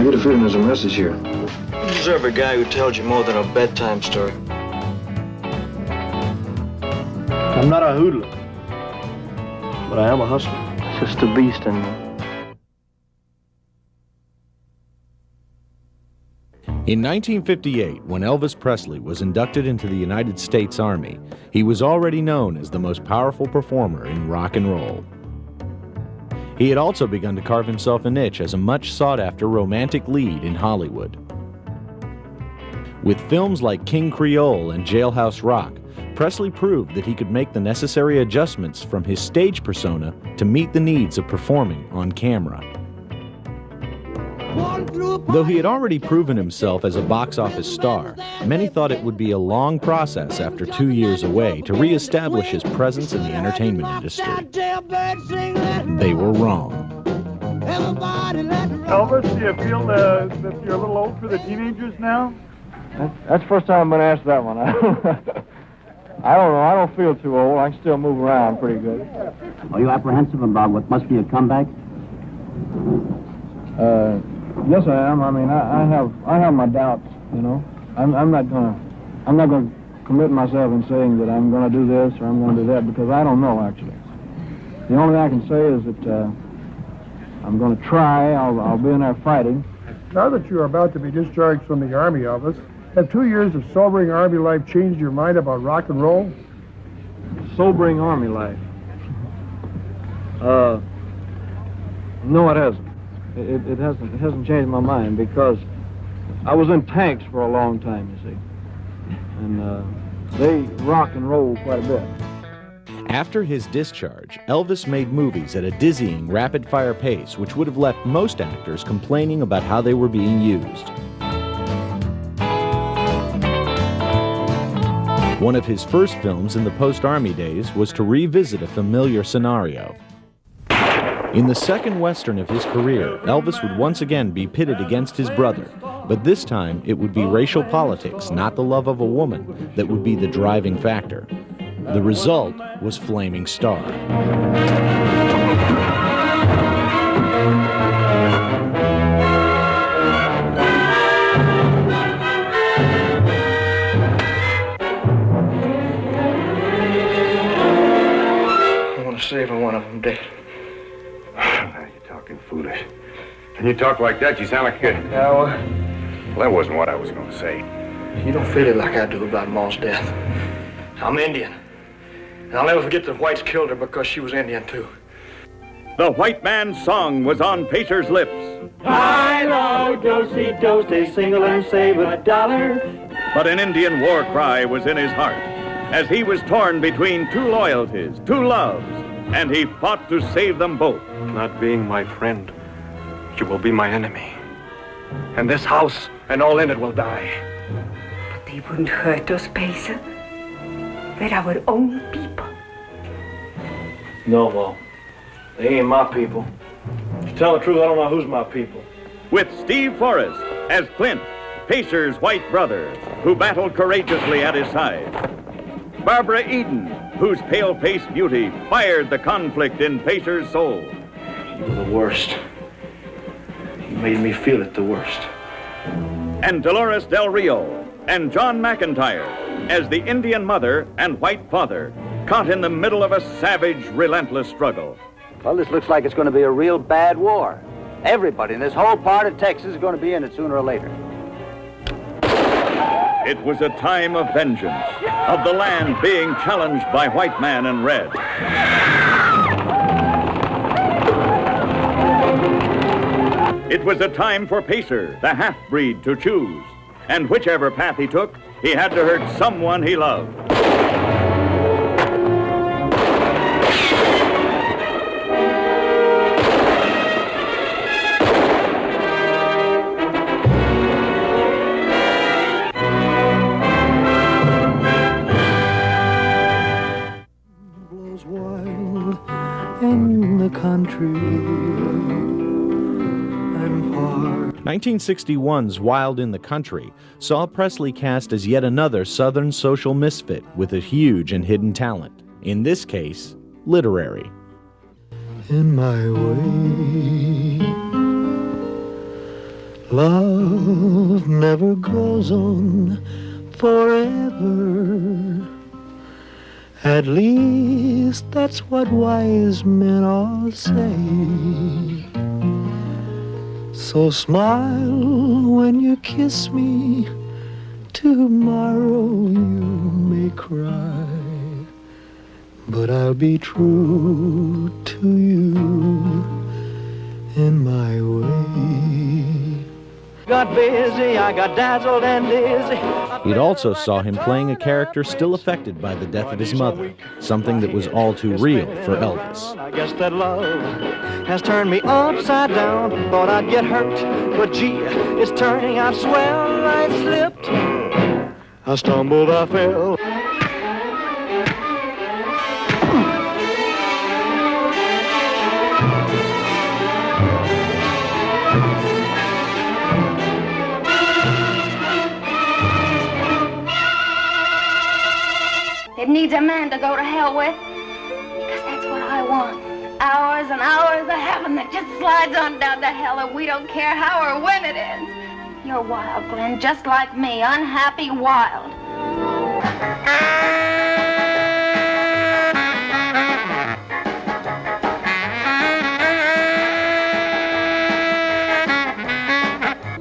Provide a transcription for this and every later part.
get a feeling there's a message here. You deserve a guy who tells you more than a bedtime story. I'm not a hoodlum, but I am a hustler. It's just a beast in me. In 1958, when Elvis Presley was inducted into the United States Army, he was already known as the most powerful performer in rock and roll. He had also begun to carve himself a niche as a much sought-after romantic lead in Hollywood. With films like King Creole and Jailhouse Rock, Presley proved that he could make the necessary adjustments from his stage persona to meet the needs of performing on camera. Though he had already proven himself as a box office star, many thought it would be a long process after 2 years away to re-establish his presence in the entertainment industry. They were wrong. Elvis, do you feel that you're a little old for the teenagers now? That's the first time I've been asked that one. I don't know. I don't feel too old. I can still move around pretty good. Are you apprehensive about what must be a comeback? Yes, I am. I mean, I have my doubts. You know, I'm not gonna commit myself in saying that I'm gonna do this or I'm gonna do that because I don't know actually. The only thing I can say is that I'm gonna try. I'll be in there fighting. Now that you're about to be discharged from the Army, Elvis, have 2 years of sobering Army life changed your mind about rock and roll? Sobering Army life. No, it hasn't. It hasn't changed my mind because I was in tanks for a long time, you see. And they rock and roll quite a bit. After his discharge, Elvis made movies at a dizzying, rapid-fire pace, which would have left most actors complaining about how they were being used. One of his first films in the post-Army days was to revisit a familiar scenario. In the second Western of his career, Elvis would once again be pitted against his brother, but this time it would be racial politics, not the love of a woman, that would be the driving factor. The result was Flaming Star. I want to save one of them dead. Talking foolish. When you talk like that, you sound like a... Yeah, well, that wasn't what I was going to say. You don't feel it like I do about Ma's death. I'm Indian. And I'll never forget that whites killed her because she was Indian, too. The white man's song was on Pacer's lips. Hi-lo, do-si-do, single and save $1. But an Indian war cry was in his heart as he was torn between two loyalties, two loves, and he fought to save them both. Not being my friend, you will be my enemy. And this house and all in it will die. But they wouldn't hurt us, Pacer. They're our own people. No, Ma. They ain't my people. To tell the truth, I don't know who's my people. With Steve Forrest as Clint, Pacer's white brother, who battled courageously at his side. Barbara Eden, whose pale-faced beauty fired the conflict in Pacer's soul. You were the worst. You made me feel it the worst. And Dolores Del Rio and John McIntyre as the Indian mother and white father, caught in the middle of a savage, relentless struggle. Well, this looks like it's going to be a real bad war. Everybody in this whole part of Texas is going to be in it sooner or later. It was a time of vengeance, of the land being challenged by white man and red. It was a time for Pacer, the half-breed, to choose. And whichever path he took, he had to hurt someone he loved. Blows wild in the country. 1961's Wild in the Country saw Presley cast as yet another Southern social misfit with a huge and hidden talent, in this case, literary. In my way, Love never goes on forever. At least that's what wise men all say. So smile when you kiss me. Tomorrow you may cry, but I'll be true to you in my way. Got busy, I got dazzled and dizzy. It also saw him playing a character still affected by the death of his mother, something that was all too real for Elvis. I guess that love has turned me upside down. Thought I'd get hurt, but gee, it's turning out swell. I slipped, I stumbled, I fell. It needs a man to go to hell with, because that's what I want. Hours and hours of heaven that just slides on down to hell, and we don't care how or when it ends. You're wild, Glenn, just like me, unhappy wild.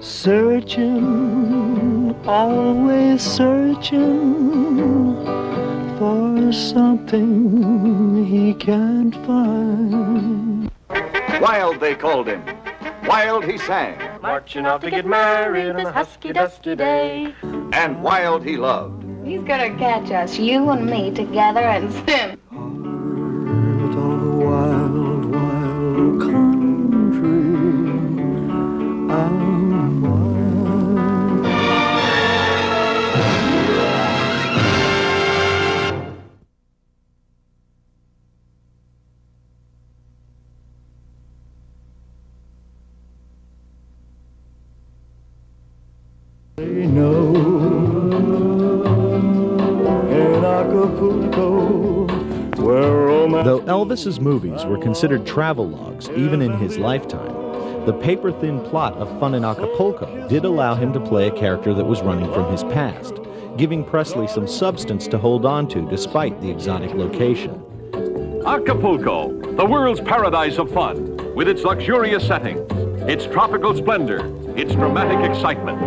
Searching, always searching for something he can't find. Wild, they called him. Wild, he sang. Marching off to get married on a husky, dusty day. And wild, he loved. He's gonna catch us, you and me, together and sin. Heart of the wild, wild country. I'm wild. No, in Acapulco, where romance... Though Elvis's movies were considered travelogues even in his lifetime, the paper-thin plot of Fun in Acapulco did allow him to play a character that was running from his past, giving Presley some substance to hold on to despite the exotic location. Acapulco, the world's paradise of fun, with its luxurious settings, its tropical splendor, its dramatic excitement.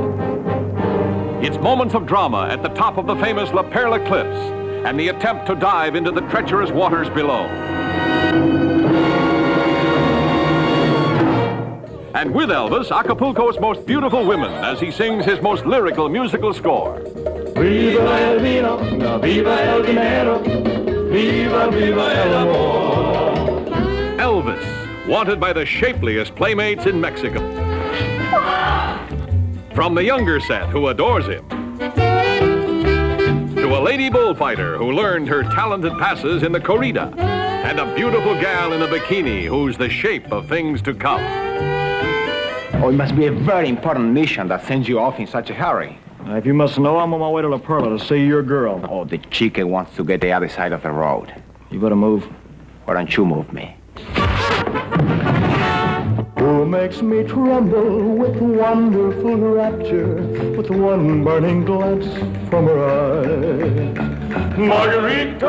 Its moments of drama at the top of the famous La Perla cliffs and the attempt to dive into the treacherous waters below. And with Elvis, Acapulco's most beautiful women as he sings his most lyrical musical score. Viva el vino, viva el dinero, viva, viva el amor. Elvis, wanted by the shapeliest playmates in Mexico. From the younger set who adores him, to a lady bullfighter who learned her talented passes in the corrida, and a beautiful gal in a bikini who's the shape of things to come. Oh, it must be a very important mission that sends you off in such a hurry. If you must know, I'm on my way to La Perla to see your girl. Oh, the chica wants to get the other side of the road. You better move. Why don't you move me? Who makes me tremble with wonderful rapture, with one burning glance from her eye. Margarita!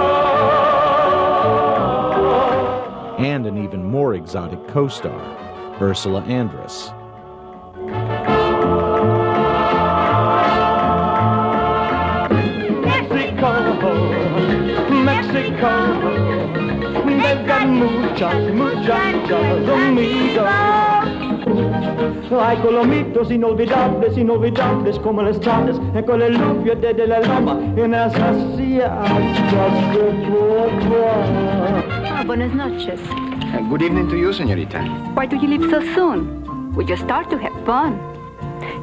And an even more exotic co-star, Ursula Andress. Mexico, they've got muchachas amigos. Hay colomitos inolvidables, inolvidables como las tardes, con el lufio desde la loma, en esas siestas de Cuba. Buenas noches. Good evening to you, señorita. Why do you leave so soon? We just start to have fun.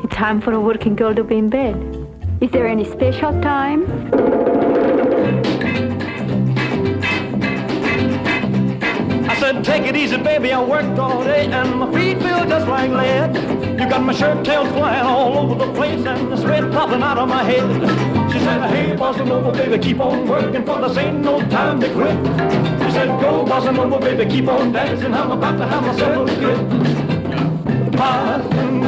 It's time for a working girl to be in bed. Is there any special time? I said, take it easy, baby, I worked all day and my feet feel just like lead. You got my shirt tails flying all over the place and the sweat popping out of my head. She said, hey, bossa nova, baby, keep on working, for this ain't no time to quit. She said, go, bossa nova, baby, keep on dancing, I'm about to have myself a fit. Bossa